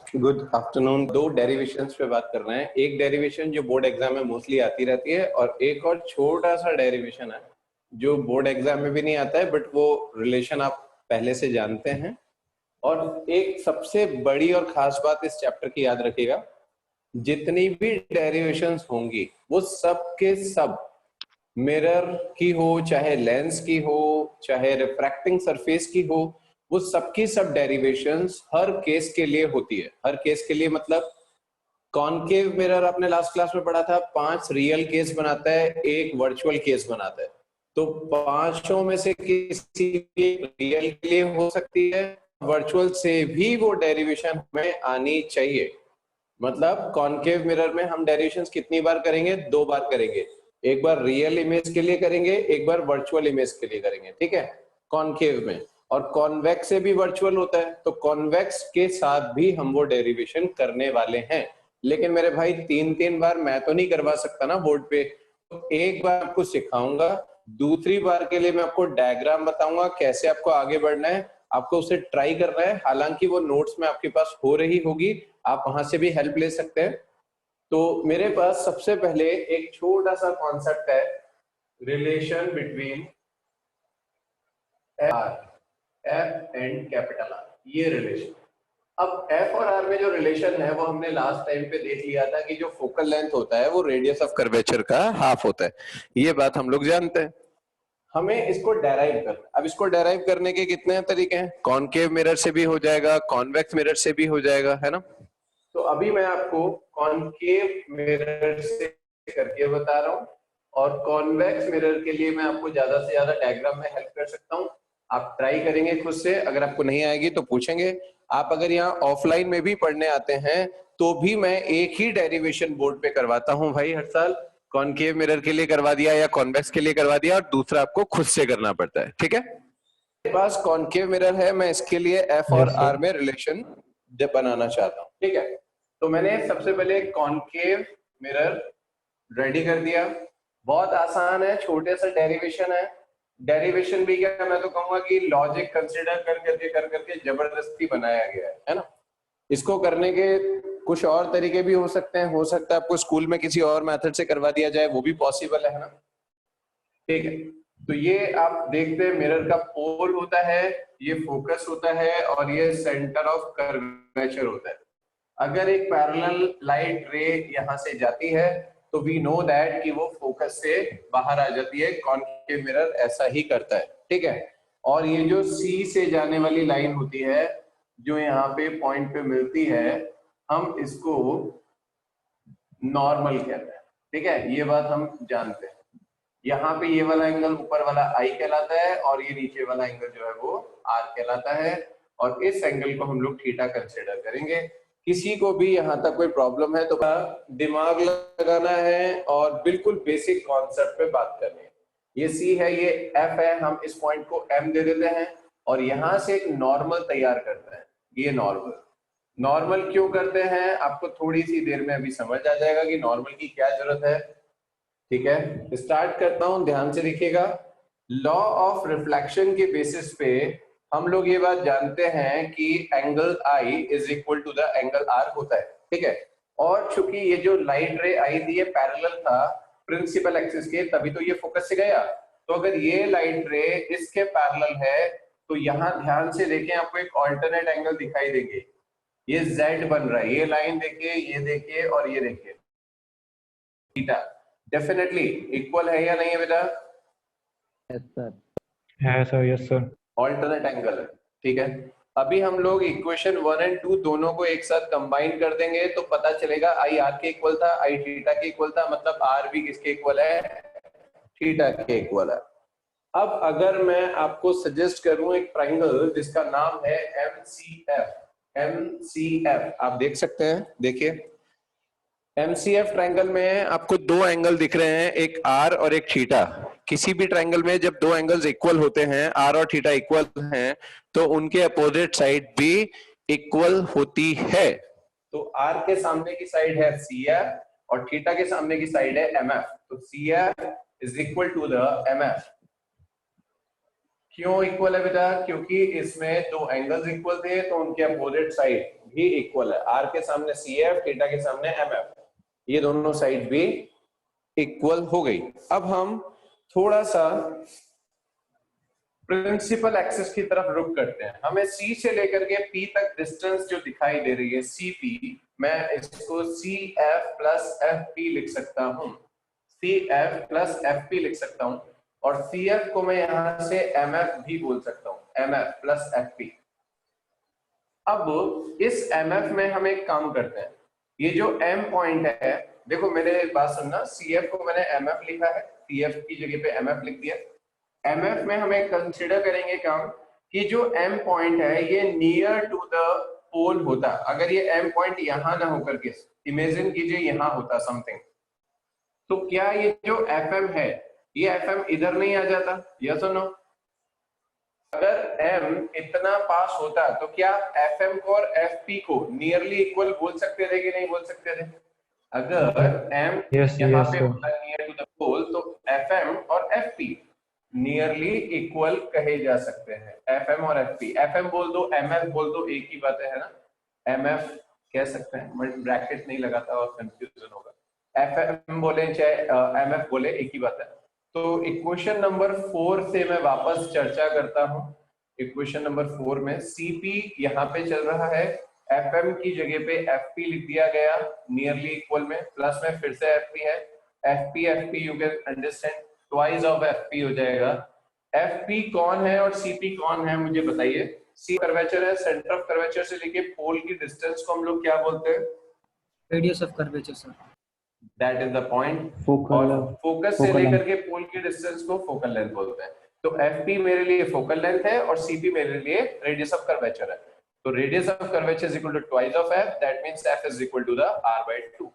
Good afternoon. दो derivations पे बात कर रहे हैं। एक डेरिवेशन जो बोर्ड एग्जाम में मोस्टली आती रहती है और एक और छोटा सा डेरिवेशन है जो बोर्ड एग्जाम में भी नहीं आता है, बट वो रिलेशन आप पहले से जानते हैं। और एक सबसे बड़ी और खास बात इस चैप्टर की याद रखिएगा, जितनी भी डेरिवेशंस होंगी वो सब के सब मिरर की हो, चाहे लेंस की हो, चाहे रिफ्रैक्टिंग सरफेस की हो, वो सबकी सब डेरिवेशंस हर केस के लिए होती है। हर केस के लिए मतलब कॉनकेव मिरर आपने लास्ट क्लास में पढ़ा था, 5 रियल केस बनाता है, एक वर्चुअल केस बनाता है। तो पांचों में से किसी भी रियल के लिए हो सकती है, वर्चुअल से भी वो डेरिवेशन हमें आनी चाहिए। मतलब कॉनकेव मिरर में हम डेरिवेशंस कितनी बार करेंगे? 2 बार करेंगे। एक बार रियल इमेज के लिए करेंगे, एक बार वर्चुअल इमेज के लिए करेंगे, ठीक है, कॉनकेव में। और कॉन्वेक्स से भी वर्चुअल होता है, तो कॉन्वेक्स के साथ भी हम वो डेरिवेशन करने वाले हैं। लेकिन मेरे भाई 3-3 बार मैं तो नहीं करवा सकता ना बोर्ड पे। तो एक बार आपको सिखाऊंगा, दूसरी बार के लिए मैं आपको डायग्राम बताऊंगा कैसे आपको आगे बढ़ना है। आपको उसे ट्राई करना है, हालांकि वो नोट्स में आपके पास हो रही होगी, आप वहां से भी हेल्प ले सकते हैं। तो मेरे पास सबसे पहले एक छोटा सा कॉन्सेप्ट है, relation between F and capital R. ये रिलेशन, अब एफ और आर में जो रिलेशन है वो हमने लास्ट टाइम पे देख लिया था कि जो फोकल लेंथ होता है वो रेडियस ऑफ कर्वेचर का हाफ होता है। ये बात हम लोग जानते हैं। हमें इसको डेराइव करना है। अब इसको डेराइव करने के कितने तरीके हैं? कॉनकेव मिरर से भी हो जाएगा, कॉन्वेक्स मिरर से भी हो जाएगा, है ना। तो अभी मैं आपको कॉनकेव मिरर से करके बता रहा हूं, और कॉन्वेक्स मिरर के लिए मैं आपको ज्यादा से ज्यादा डायग्राम में हेल्प कर सकता हूं। आप ट्राई करेंगे खुद से, अगर आपको नहीं आएगी तो पूछेंगे। आप अगर यहाँ ऑफलाइन में भी पढ़ने आते हैं तो भी मैं एक ही डेरिवेशन बोर्ड पे करवाता हूँ भाई हर साल। कॉनकेव मिरर के लिए करवा दिया या कॉन्वेक्स के लिए करवा दिया, और दूसरा आपको खुद से करना पड़ता है, ठीक है। मेरे पास कॉनकेव मिरर है, मैं इसके लिए एफ और यस आर सर। में रिलेशन बनाना चाहता हूँ, ठीक है। तो मैंने सबसे पहले कॉनकेव मिरर रेडी कर दिया। बहुत आसान है, छोटे सा डेरिवेशन है। डेरिवेशन भी क्या, मैं तो कहूंगा कि लॉजिक कंसिडर कर करके जबरदस्ती बनाया गया है ना। इसको करने के कुछ और तरीके भी हो सकते हैं। हो सकता है आपको स्कूल में किसी और मेथड से करवा दिया जाए, वो भी पॉसिबल है ना, ठीक है। तो ये आप देखते हैं, मिरर का पोल होता है, ये फोकस होता है, और ये सेंटर ऑफ कर्वेचर होता है। अगर एक पैरेलल लाइट रे यहां से जाती है तो वी नो दैट कि वो फोकस से बाहर आ जाती है। कॉनकेव मिरर ऐसा ही करता है, ठीक है। और ये जो सी से जाने वाली लाइन होती है, जो यहाँ पे पॉइंट पे मिलती है, हम इसको नॉर्मल कहते हैं, ठीक है। ये बात हम जानते हैं। यहाँ पे ये वाला एंगल ऊपर वाला आई कहलाता है, और ये नीचे वाला एंगल जो है वो आर कहलाता है। और इस एंगल को हम लोग थीटा कंसिडर करेंगे। किसी को भी यहाँ तक कोई प्रॉब्लम है तो दिमाग लगाना है और बिल्कुल बेसिक कॉन्सेप्ट पे बात करनी है। ये सी है, ये एफ है, हम इस पॉइंट को एम दे देते हैं, और यहाँ से एक नॉर्मल तैयार करते हैं। ये नॉर्मल, नॉर्मल क्यों करते हैं आपको थोड़ी सी देर में अभी समझ आ जाएगा कि नॉर्मल की क्या जरूरत है, ठीक है। स्टार्ट करता हूं, ध्यान से देखिएगा। लॉ ऑफ रिफ्लेक्शन के बेसिस पे हम लोग ये बात जानते हैं कि angle i is equal to the angle r होता है, ठीक है। और चूंकि ये जो लाइट रे आई थी ये पैरेलल था प्रिंसिपल एक्सिस के, तभी तो ये फोकस से गया। तो अगर ये लाइट रे इसके पैरेलल है तो यहां ध्यान से देखें, आपको एक ऑल्टरनेट एंगल दिखाई देंगे। ये Z बन रहा है, ये लाइन देखिए, ये देखिए, और ये देखिए, थीटा डेफिनेटली इक्वल है या नहीं है बेटा? Yes sir. है sir, yes sir. Alternate angle है, ठीक है। अभी हम लोग इक्वेशन 1 और 2 दोनों को एक साथ कंबाइन कर देंगे तो पता चलेगा आई आर के इक्वल था, आई थीटा के इक्वल था, मतलब आर भी किसके इक्वल है? थीटा के इक्वल है। अब अगर मैं आपको सजेस्ट करूं एक ट्राइंगल जिसका नाम है MCF, MCF आप देख सकते हैं, देखिए MCF ट्रायंगल में आपको दो एंगल दिख रहे हैं, एक आर और एक थीटा। किसी भी ट्रायंगल में जब दो एंगल्स इक्वल होते हैं, आर और थीटा इक्वल हैं, तो उनके अपोजिट साइड भी इक्वल होती है। तो आर के सामने की साइड है CF और थीटा के सामने की साइड है MF। तो CF is equal to the MF। क्यों इक्वल है बेटा? क्योंकि इसमें दो एंगल्स इक्वल थे तो उनके अपोजिट साइड भी इक्वल है, आर के सामने सी एफ, थीटा के सामने एम एफ, ये दोनों साइड भी इक्वल हो गई। अब हम थोड़ा सा प्रिंसिपल एक्सिस की तरफ रुक करते हैं। हमें सी से लेकर के पी तक डिस्टेंस जो दिखाई दे रही है सी पी, मैं इसको C F plus F P लिख सकता हूं, C F plus F P लिख सकता हूं, और सी एफ को मैं यहां से एम एफ भी बोल सकता हूं, M F plus F P. अब इस एम एफ में हम एक काम करते हैं, ये जो एम पॉइंट है, देखो मेरे बात सुनना, सी एफ को मैंने एम एफ लिखा है, सी एफ की जगह पे एम एफ लिख दिया। एम एफ में हमें कंसिडर करेंगे काम कि जो एम पॉइंट है ये नियर टू द पोल होता, अगर ये एम पॉइंट यहां ना होकर के, इमेजिन कीजिए यहां होता समथिंग, तो क्या ये जो एफ एम है, ये एफ एम इधर नहीं आ जाता? यस और नो? अगर m इतना पास होता तो क्या fm को और fp को नियरली इक्वल बोल सकते थे कि नहीं बोल सकते थे? अगर m यहाँ पे होता नियर टू द पोल तो fm और fp नियरली इक्वल कहे जा सकते हैं। fm और fp, fm बोल दो mf बोल दो, एक ही बात है ना, mf कह सकते हैं, बट ब्रैकेट नहीं लगाता और कंफ्यूजन होगा। fm बोले चाहे mf बोले, एक ही बात है। तो इक्वेशन नंबर 4 से मैं वापस चर्चा करता हूं। इक्वेशन नंबर 4 में Cp यहाँ पे चल रहा है, Fm की जगह पे Fp लिख दिया गया नियरली इक्वल में, प्लस में फिर से Fp है, Fp you can understand twice of Fp हो जाएगा। Fp कौन है और Cp कौन है मुझे बताइए। C कर्वेचर है, सेंटर ऑफ कर्वेचर से लेके पोल की डिस्टेंस को हम लोग क्या बोलते हैं? Radius of curvature sir. That is the point। और फोकस से लेकर के पोल की डिस्टेंस को फोकल लेंथ बोलते हैं। तो FP मेरे लिए फोकल लेंथ है और CP मेरे लिए रेडियस ऑफ कर्वेचर है। तो radius of curvature is equal to twice of F, that means F is equal to the R/2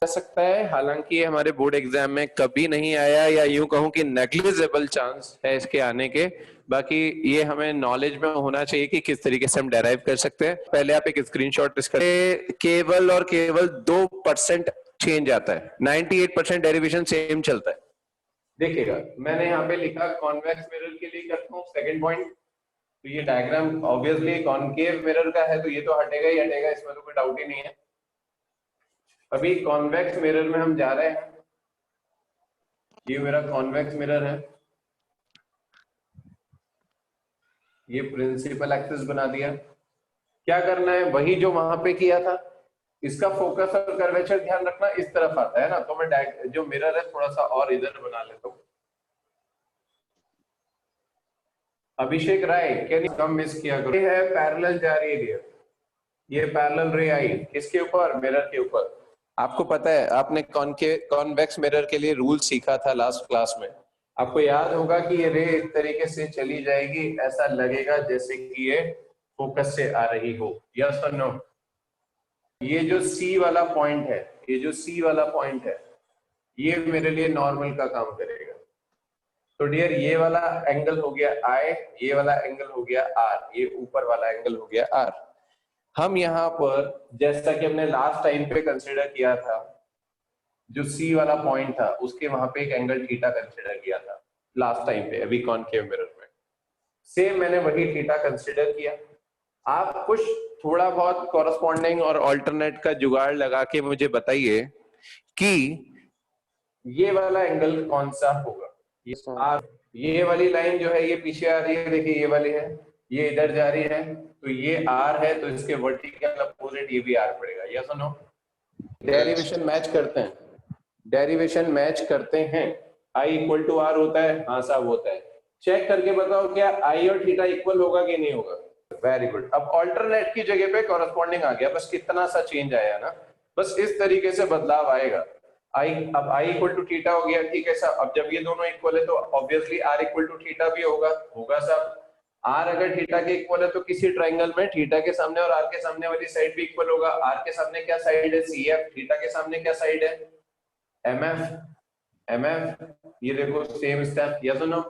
सकता है। हालांकि ये हमारे बोर्ड एग्जाम में कभी नहीं आया, या यूं कहूं कि नेग्लिजिबल चांस है इसके आने के। बाकी ये हमें नॉलेज में होना चाहिए कि किस तरीके से हम डेराइव कर सकते हैं। पहले आप एक स्क्रीनशॉट करें, केवल और केवल 2% चेंज आता है, 98% डेरिवेशन सेम चलता है। देखिएगा मैंने यहाँ पे लिखा कॉन्वेक्स मिरर के लिए करता हूँ सेकंड पॉइंट, तो ये डायग्राम ऑब्वियसली कॉनकेव मिरर का है, तो ये तो हटेगा ही हटेगा, इसमें तो कोई डाउट ही नहीं है। अभी कॉन्वेक्स मिरर में हम जा रहे हैं, ये मेरा कॉन्वेक्स मिरर है, ये प्रिंसिपल एक्सिस बना दिया। क्या करना है, वही जो वहां पे किया था, इसका फोकस और कर्वेचर ध्यान रखना इस तरफ आता है ना, तो मैं जो मिरर है थोड़ा सा और इधर बना लेता हूं। अभिषेक राय क्या नहीं कम मिस किया करो। ये है पैरेलल जा रही है, ये पैरेलल रे आई किसके ऊपर? मिरर के ऊपर। आपको पता है आपने कॉन्वेक्स मिरर के लिए रूल सीखा था लास्ट क्लास में, आपको याद होगा कि ये रे इस तरीके से चली जाएगी, ऐसा लगेगा जैसे कि ये फोकस से आ रही हो। यस और नो? ये जो C वाला पॉइंट है, ये जो C वाला पॉइंट है, ये मेरे लिए नॉर्मल का काम करेगा। तो डियर ये वाला एंगल हो गया I, ये वाला एंगल हो गया R, ये ऊपर वाला एंगल हो गया R। हम यहाँ पर जैसा कि हमने लास्ट टाइम पे कंसिडर किया था, जो C वाला पॉइंट था उसके वहां पे एक एंगल थीटा कंसिडर किया था लास्ट टाइम पे, अभी कॉनकेव मिरर में सेम मैंने वही थीटा कंसिडर किया। आप कुछ थोड़ा बहुत कॉरस्पॉन्डिंग और ऑल्टरनेट का जुगाड़ लगा के मुझे बताइए कि ये वाला एंगल कौन सा होगा। ये वाली लाइन जो है ये पीछे आ रही है, देखिए ये वाली है, ये इधर जा रही है, तो ये R है, तो इसके वर्टिकल अपोजिट ये भी R पड़ेगा। यस और नो? डेरिवेशन मैच करते हैं, डेरिवेशन मैच करते हैं। I इक्वल टू R होता है, हाँ साहब होता है। चेक करके बताओ क्या I और थीटा इक्वल होगा कि नहीं होगा? Very good. अब ऑल्टरनेट की जगह पे कॉरस्पॉन्डिंग आ गया, बस कितना सा चेंज आया ना, बस इस तरीके से बदलाव आएगा। अब I इक्वल टू थीटा हो गया, ठीक है साहब। अब जब ये दोनों इक्वल है तो obviously R equal to theta भी होगा साहब। R अगर थीटा के इक्वल है तो किसी ट्राइंगल में थीटा के सामने और R के सामने वाली साइड भी इक्वल होगा। R के सामने क्या साइड है? CF। थीटा के सामने क्या साइड है? MF। ये देखो सेम स्टेप। यस और नो?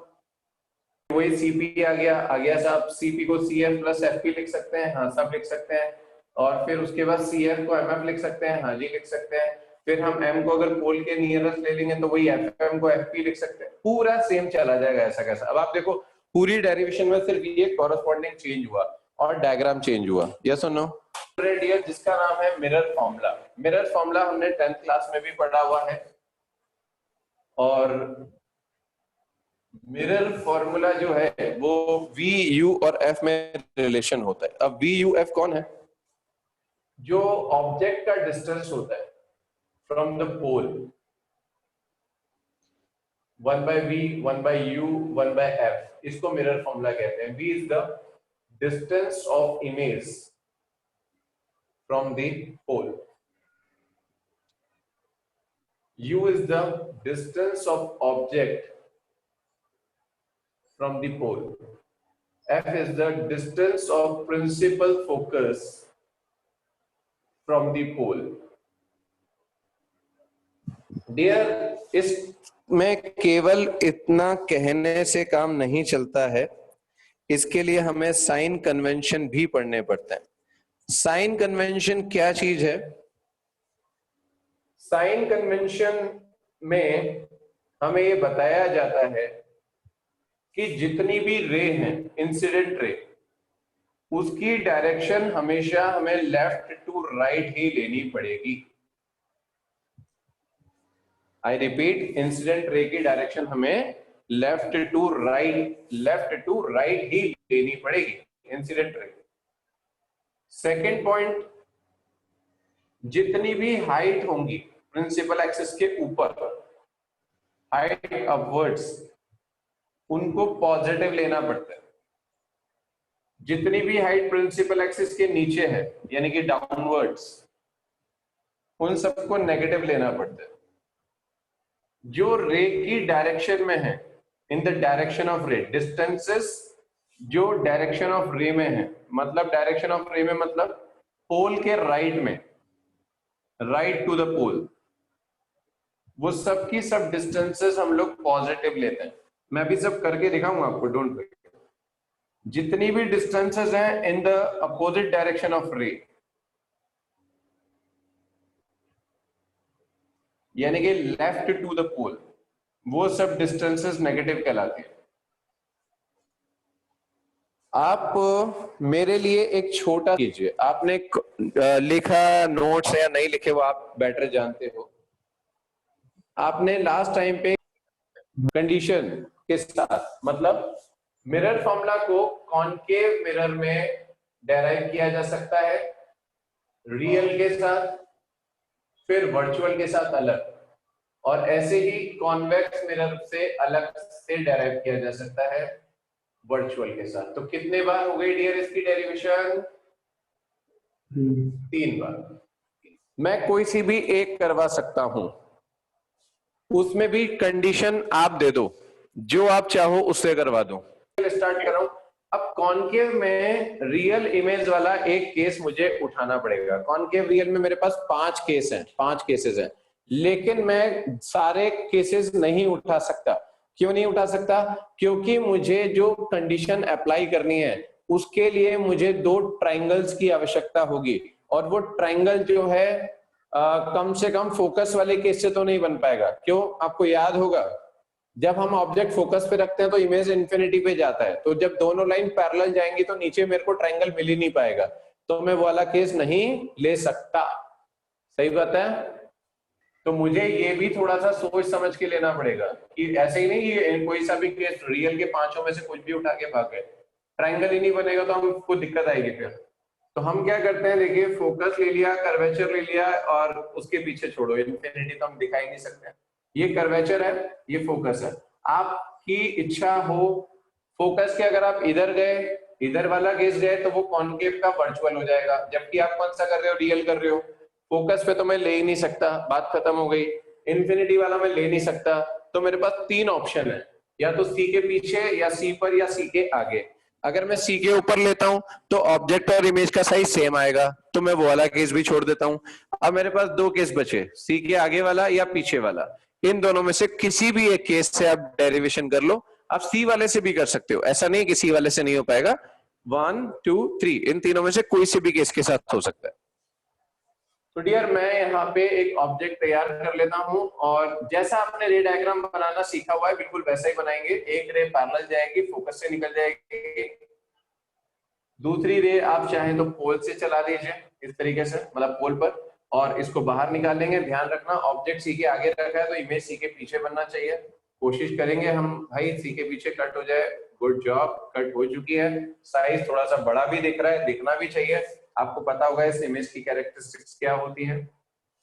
वही CP आ गया साहब। CP को CF प्लस FP लिख सकते हैं, हाँ सब लिख सकते हैं। और फिर उसके बाद CF को MF लिख सकते हैं, हाँ जी लिख सकते हैं। फिर हम M को अगर पोल के नियरेस्ट ले लेंगे तो वही FM को FP लिख सकते हैं। पूरा सेम चला जाएगा ऐसा कैसा। अब आप देखो पूरी डेरिवेशन में सिर्फ ये कॉरस्पॉन्डिंग चेंज हुआ। और डायग्राम चेंज हुआ। यस और नो? डियर, जिसका नाम है मिरर फॉर्मूला। मिरर फॉर्मूला हमने 10th क्लास में भी पढ़ा हुआ है, और मिरर फॉर्मूला जो है वो V, U और F में रिलेशन होता है। अब V, U, F कौन है? जो ऑब्जेक्ट का डिस्टेंस होता है from the pole, 1/V, 1/U, 1/F, इसको मिरर फॉर्मूला कहते हैं। V is the distance of image from the pole, U is the distance of object from the pole, F is the distance of principal focus from the pole. Dear, इसमें केवल इतना कहने से काम नहीं चलता है, इसके लिए हमें साइन कन्वेंशन भी पढ़ने पड़ते हैं। साइन कन्वेंशन क्या चीज है? साइन कन्वेंशन में हमें ये बताया जाता है कि जितनी भी रे हैं, इंसिडेंट रे, उसकी डायरेक्शन हमेशा हमें लेफ्ट टू राइट ही लेनी पड़ेगी। आई रिपीट, इंसिडेंट रे की डायरेक्शन हमें लेफ्ट टू राइट ही लेनी पड़ेगी, इंसिडेंट रे। सेकेंड पॉइंट, जितनी भी हाइट होंगी प्रिंसिपल एक्सिस के ऊपर, हाइट अपवर्ड्स, उनको पॉजिटिव लेना पड़ता है। जितनी भी हाइट प्रिंसिपल एक्सिस के नीचे है, यानी कि डाउनवर्ड्स, उन सबको नेगेटिव लेना पड़ता है। जो रे की डायरेक्शन में है, इन द डायरेक्शन ऑफ रे, डिस्टेंसेस जो डायरेक्शन ऑफ रे में है, मतलब डायरेक्शन ऑफ रे में मतलब पोल के राइट में, राइट टू द पोल, वो सब की सब डिस्टेंसेस हम लोग पॉजिटिव लेते हैं। मैं भी सब करके दिखाऊंगा आपको, डोंट वरी। जितनी भी डिस्टेंसेस हैं in the opposite direction of रे, यानी कि लेफ्ट टू द पोल, वो सब डिस्टेंसेस नेगेटिव कहलाते हैं। आप मेरे लिए एक छोटा कीजिए, आपने लिखा नोट्स या नहीं लिखे वो आप बेटर जानते हो। आपने लास्ट टाइम पे कंडीशन के साथ, मतलब मिरर फॉर्मूला को कॉनकेव मिरर में डेराइव किया जा सकता है, रियल के साथ, फिर वर्चुअल के साथ अलग, और ऐसे ही कॉन्वेक्स मिरर से अलग से डेराइव किया जा सकता है वर्चुअल के साथ। तो कितने बार हो गई डियर इसकी डेरिवेशन? 3 बार। मैं कोई सी भी एक करवा सकता हूं, उसमें भी कंडीशन आप दे दो, जो आप चाहो उससे करवा दो। स्टार्ट कर रहा हूं। अब कॉनकेव में रियल इमेज वाला एक केस मुझे उठाना पड़ेगा। कॉनकेव रियल में मेरे पास 5 केस हैं, 5 केसेस हैं, लेकिन मैं सारे केसेस नहीं उठा सकता। क्यों नहीं उठा सकता? क्योंकि मुझे जो कंडीशन अप्लाई करनी है उसके लिए मुझे 2 ट्राइंगल्स की आवश्यकता होगी, और वो ट्राइंगल जो है कम से कम फोकस वाले केस से तो नहीं बन पाएगा। क्यों? आपको याद होगा जब हम ऑब्जेक्ट फोकस पे रखते हैं तो इमेज इन्फिनिटी पे जाता है, तो जब दोनों लाइन पैरेलल जाएंगी तो नीचे मेरे को ट्राइंगल मिल ही नहीं पाएगा, तो मैं वो वाला केस नहीं ले सकता। सही बात है? तो मुझे ये भी थोड़ा सा सोच समझ के लेना पड़ेगा कि ऐसे ही नहीं कि कोई सा भी केस रियल के 5 में से कुछ भी उठा के भागे, ट्राइंगल ही नहीं बनेगा तो हमको दिक्कत आएगी फिर। तो हम क्या करते हैं, देखिए, फोकस ले लिया, कर्वेचर ले लिया, और उसके पीछे छोड़ो, इन्फिनिटी तो हम दिखा ही नहीं सकते। ये कर्वेचर है, ये फोकस है। आपकी इच्छा हो फोकस के, अगर आप इधर गए, इधर वाला केस गए, तो वो कॉनकेव का वर्चुअल हो जाएगा, जबकि आप कौन सा कर रहे हो, रियल कर रहे हो। फोकस पे तो मैं ले ही नहीं सकता, बात खत्म हो गई। इन्फिनिटी वाला मैं ले नहीं सकता, तो मेरे पास 3 ऑप्शन है, या तो सी के पीछे, या सी पर, या सी के आगे। अगर मैं सी के ऊपर लेता हूं तो ऑब्जेक्ट और इमेज का साइज सेम आएगा, तो मैं वो वाला केस भी छोड़ देता हूं। अब मेरे पास 2 केस बचे, सी के आगे वाला या पीछे वाला। इन दोनों में से किसी भी एक केस से आप डेरिवेशन कर लो। आप सी वाले से भी कर सकते हो, ऐसा नहीं कि सी वाले से नहीं हो पाएगा। 1, 2, 3, इन तीनों में से कोई से भी केस के साथ हो सकता है। तो डियर, मैं यहाँ पे एक ऑब्जेक्ट तैयार कर लेता हूँ, और जैसा आपने रे डायग्राम बनाना सीखा हुआ है बिल्कुल वैसा ही बनाएंगे। एक रे पैरेलल जाएगी, फोकस से निकल जाएगी, दूसरी रे आप चाहें तो पोल से चला दीजिए इस तरीके से, मतलब पोल पर, और इसको बाहर निकालेंगे। ध्यान रखना ऑब्जेक्ट सी के आगे रखा है तो इमेज सी के पीछे बनना चाहिए। कोशिश करेंगे हम भाई सी के पीछे कट हो जाए। गुड जॉब, कट हो चुकी है। साइज थोड़ा सा बड़ा भी दिख रहा है, दिखना भी चाहिए। आपको पता होगा इस इमेज की कैरेक्टरिस्टिक्स क्या होती है।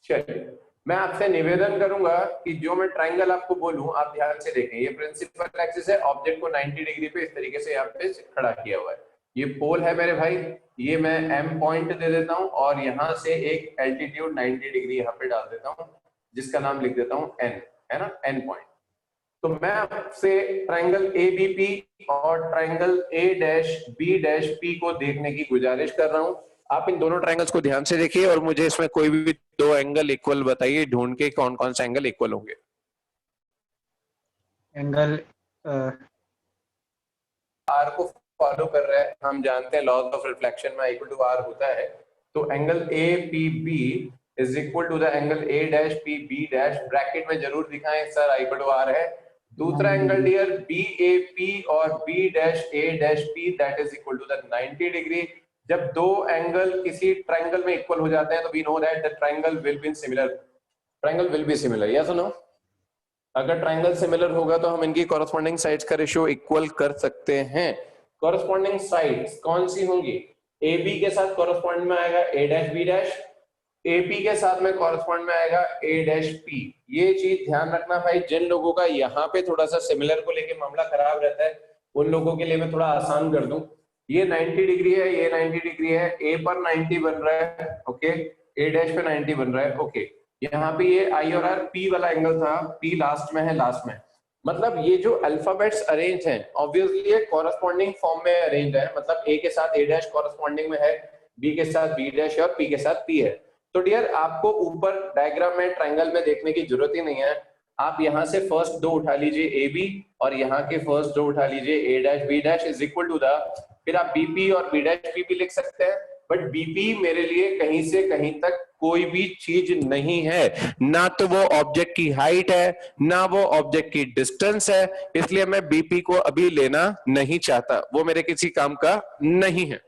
चलिए, मैं आपसे निवेदन करूंगा कि जो मैं ट्राइंगल आपको बोलूं आप ध्यान से देखें। ये प्रिंसिपल एक्सिस है, ऑब्जेक्ट को 90 डिग्री पे इस तरीके से यहाँ पे खड़ा किया हुआ है। ये पोल है मेरे भाई, ये मैं एम पॉइंट दे देता हूं और यहाँ से एक एल्टीट्यूड 90 डिग्री यहाँ पे डाल देता हूं, जिसका नाम लिख देता हूं एन, है ना, एन पॉइंट। तो मैं आपसे ट्राइंगल ए बी पी और triangle A dash B dash P को देखने की गुजारिश कर रहा हूं। आप इन दोनों ट्राइंगल्स को ध्यान से देखिए और मुझे इसमें कोई भी दो एंगल इक्वल बताइए, ढूंढ के कौन कौन से एंगल इक्वल होंगे। एंगल आर को फॉलो कर रहा है, हम जानते हैं लॉज ऑफ रिफ्लेक्शन में इक्वल टू आर होता है। तो angle A P B is equal to the angle A dash P B dash, bracket में जरूर दिखाएं सर इक्वल टू आर है। दूसरा angle dear B A P और B dash A dash P that is equal to the 90 degree. जब दो angle किसी triangle में इक्वल हो जाते हैं तो we know that the triangle will be similar, triangle will be similar, yes और नो। अगर ट्राइंगल सिमिलर होगा तो हम इनकी कॉरेस्पॉन्डिंग साइड्स का रेशियो इक्वल कर सकते हैं। कॉरेस्पॉन्डिंग साइड्स कौन सी होंगी? ए बी के साथ कॉरेस्पॉन्ड में आएगा A dash B dash, A P के साथ में कॉरेस्पॉन्ड में आएगा ए डैश पी। ये चीज ध्यान रखना भाई, जिन लोगों का यहाँ पे थोड़ा सा सिमिलर को लेके मामला खराब रहता है उन लोगों के लिए मैं थोड़ा आसान कर दूं। ये 90 डिग्री है, ये 90 डिग्री है, ए पर 90 बन रहा है, ओके, ए डैश पे 90 बन रहा है, ओके। यहाँ पे ये आई और आर पी वाला एंगल था, पी लास्ट में है, लास्ट में, मतलब ये जो अल्फाबेट्स अरेंज हैं ऑब्वियसली ये कॉरेस्पॉन्डिंग फॉर्म में अरेंज है, मतलब ए के साथ ए डैश कॉरेस्पॉन्डिंग में है, बी के साथ बी डैश और पी के साथ पी है। तो डियर आपको ऊपर डायग्राम में ट्राइंगल में देखने की जरूरत ही नहीं है, आप यहाँ से फर्स्ट दो उठा लीजिए ए बी और यहाँ के फर्स्ट दो उठा लीजिए A dash B dash is equal to the, फिर आप बीपी और बी डैश पी भी लिख सकते हैं, बट बीपी मेरे लिए कहीं से कहीं तक कोई भी चीज नहीं है, ना तो वो ऑब्जेक्ट की हाइट है ना वो ऑब्जेक्ट की डिस्टेंस है, इसलिए मैं बीपी को अभी लेना नहीं चाहता, वो मेरे किसी काम का नहीं है।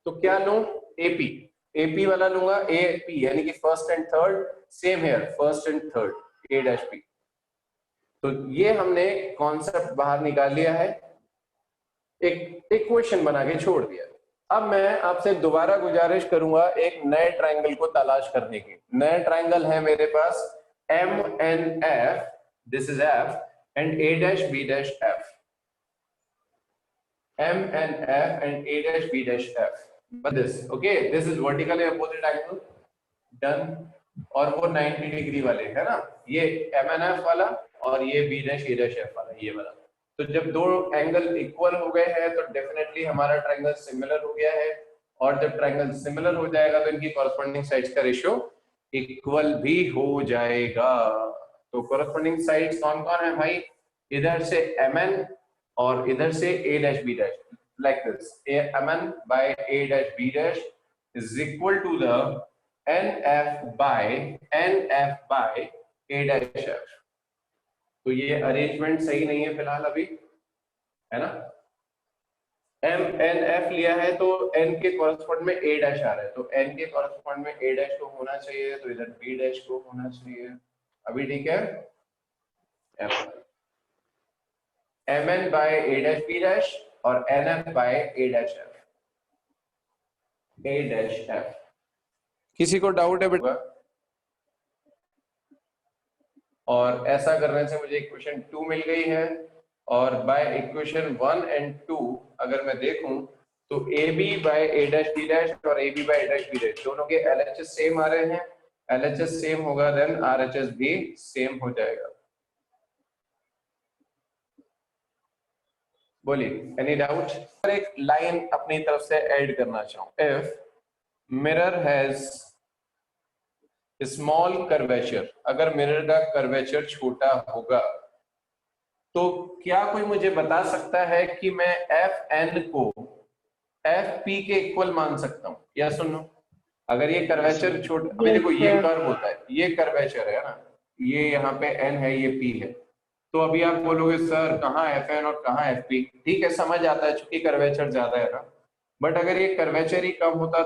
तो क्या लूं? एपी, एपी वाला लूंगा, एपी यानी कि first and third, same here first and third A dash P. तो ये हमने कॉन्सेप्ट बाहर निकाल लिया है, एक इक्वेशन बना के छोड़ दिया। अब मैं आपसे दोबारा गुजारिश करूंगा एक नए ट्राइंगल को तलाश करने की। नया ट्राइंगल है मेरे पास M N F, this is F and A dash B dash F, M N F and A dash B dash F, but this okay, this is vertically opposite angle, done। और वो 90 degree वाले है ना, ये M N F वाला और ये B dash A dash F वाला, ये वाला। तो जब दो एंगल इक्वल हो गए हैं तो डेफिनेटली हमारा ट्राइंगल सिमिलर हो गया है, और जब ट्राइंगल सिमिलर हो जाएगा तो इनकी कॉरेस्पॉन्डिंग साइड्स का रेशियो इक्वल भी हो जाएगा। तो कॉरेस्पॉन्डिंग साइड्स कौन कौन है भाई? इधर से एम एन और इधर से A dash B dash, like this, mn by a dash b dash is equal to the nf by a dash f। तो ये अरेंजमेंट सही नहीं है फिलहाल अभी, है ना। m n f लिया है तो n के कॉरेस्पॉन्ड में a डैश आ रहा है, तो n के कॉरेस्पॉन्ड में a डैश को होना चाहिए, तो इधर b डैश को होना चाहिए। अभी ठीक है, mn by a dash b dash और nf by a dash f, a dash f। किसी को डाउट है बेटा? और ऐसा करने से मुझे इक्वेशन 2 मिल गई है, और बाय इक्वेशन 1 एंड 2 अगर मैं देखूं तो A B by A dash B dash और A B by A dash B dash दोनों के एलएचएस सेम आ रहे हैं। एलएचएस सेम होगा देन आरएचएस भी सेम हो जाएगा। बोलिए, एनी डाउट? एक लाइन अपनी तरफ से ऐड करना चाहूं, if mirror has small curvature, अगर मिरर का कर्वेचर छोटा होगा तो क्या कोई मुझे बता सकता है कि मैं एफ एन को एफ पी के इक्वल मान सकता हूं? या सुनो, अगर ये कर्वेचर छोटा, अभी देखो ये कर्व होता है, ये कर्वेचर है ना, ये यहाँ पे एन है, ये पी है, तो अभी आप बोलोगे सर कहाँ एफ एन और कहाँ एफ पी, ठीक है समझ आता है चूंकि कर्वेचर ज्यादा है ना। बट अगर ये कर्वेचर ही कम होता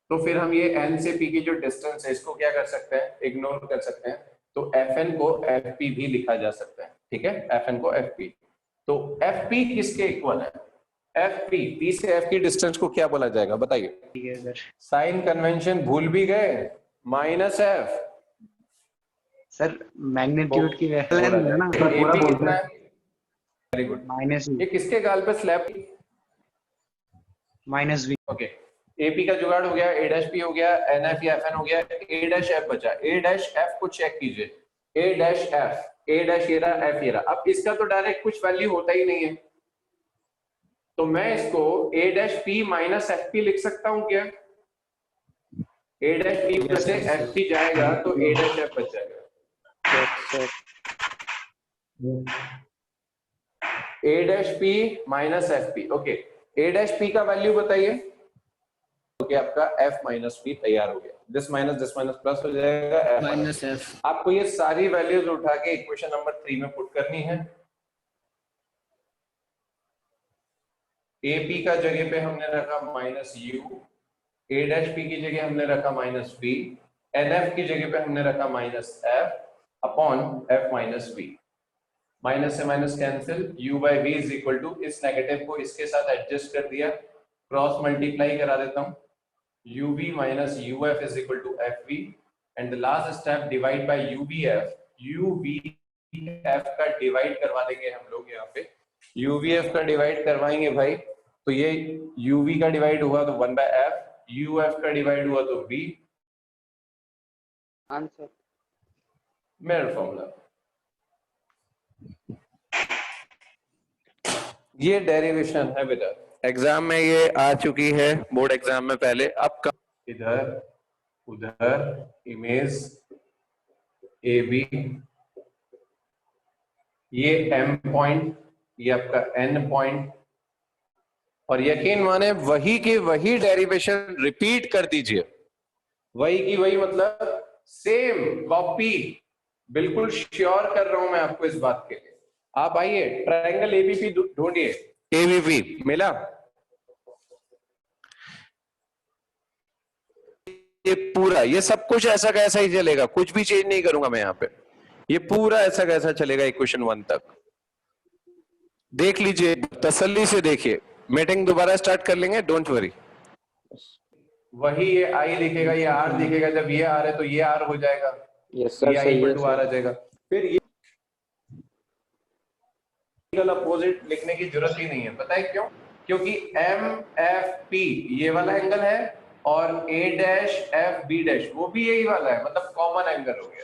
तो फिर हम ये n से p की जो डिस्टेंस है इसको क्या कर सकते हैं, इग्नोर कर सकते हैं। तो fn को fp भी लिखा जा सकता है, ठीक है, fn को fp। तो fp किसके इक्वल है? fp, p से f की डिस्टेंस को क्या बोला जाएगा बताइए? ठीक है सर। साइन कन्वेंशन भूल भी गए, माइनस f। सर मैग्नीट्यूड की वैल्यू है ना, AP कितना है? वेरी गुड, माइनस ये किसके गाल पे slap? Minus V. Okay, AP का जुगाड़ हो गया, A डैश P हो गया, NF या FN हो गया, A डैश F बचा। A डैश F को चेक कीजिए, A dash F, A dash ये रहा, F ये रहा। अब इसका तो डायरेक्ट कुछ वैल्यू होता ही नहीं है, तो मैं इसको A dash P minus FP लिख सकता हूं क्या? A dash P plus FP जाएगा तो A डैश F बच जाएगा। A dash P minus FP, okay. A dash P का वैल्यू बताइए, ओके, आपका F माइनस P तैयार हो गया। दिस माइनस प्लस हो जाएगा F माइनस F। आपको ये सारी वैल्यूज उठा के इक्वेशन नंबर 3 में पुट करनी है। AP का जगह पे हमने रखा minus U, A dash P की जगह हमने रखा माइनस V, NF की जगह पे हमने रखा minus F upon F minus V। Minus से minus cancel, u by V is equal to, इस नेगेटिव को इसके साथ एडजस्ट कर दिया, क्रॉस मल्टीप्लाई करा देता हूं, uv minus uf is equal to fv and the last step divide by uvf। uvf का डिवाइड करवा देंगे हम लोग यहाँ पे, uvf का डिवाइड करवाएंगे भाई, तो ये uv का डिवाइड हुआ तो 1 बाय f, uf का डिवाइड हुआ तो v। आंसर मेरा फॉर्मूला, ये डेरिवेशन है बेटा, एग्जाम में ये आ चुकी है, बोर्ड एग्जाम में पहले। अब इधर उधर इमेज ए बी, ये m पॉइंट, ये आपका n पॉइंट, और यकीन माने वही की वही डेरिवेशन रिपीट कर दीजिए, वही की वही मतलब सेम कॉपी, बिल्कुल श्योर कर रहा हूं मैं आपको इस बात के लिए। आप आइए, ट्रायंगल एबीपी ढूंढिए, एबीपी मिला, ये पूरा, ये सब कुछ ऐसा कैसा ही चलेगा, कुछ भी चेंज नहीं करूंगा मैं यहाँ पे, ये पूरा ऐसा कैसा चलेगा इक्वेशन 1 तक। देख लीजिए, तसल्ली से देखिए, मीटिंग दोबारा स्टार्ट कर लेंगे, डोंट वरी। वही ये आई दिखेगा, ये आर दिखेगा, जब ये आर है तो ये आर हो जाएगा, ये आई इक्वल टू आर आ जाएगा। फिर ये अपोजिट लिखने की जरूरत ही नहीं है, पता है क्यों? क्योंकि एम एफ पी ये वाला एंगल है और ए डैश एफ बी डैश वो भी यही वाला है, मतलब कॉमन एंगल हो गया।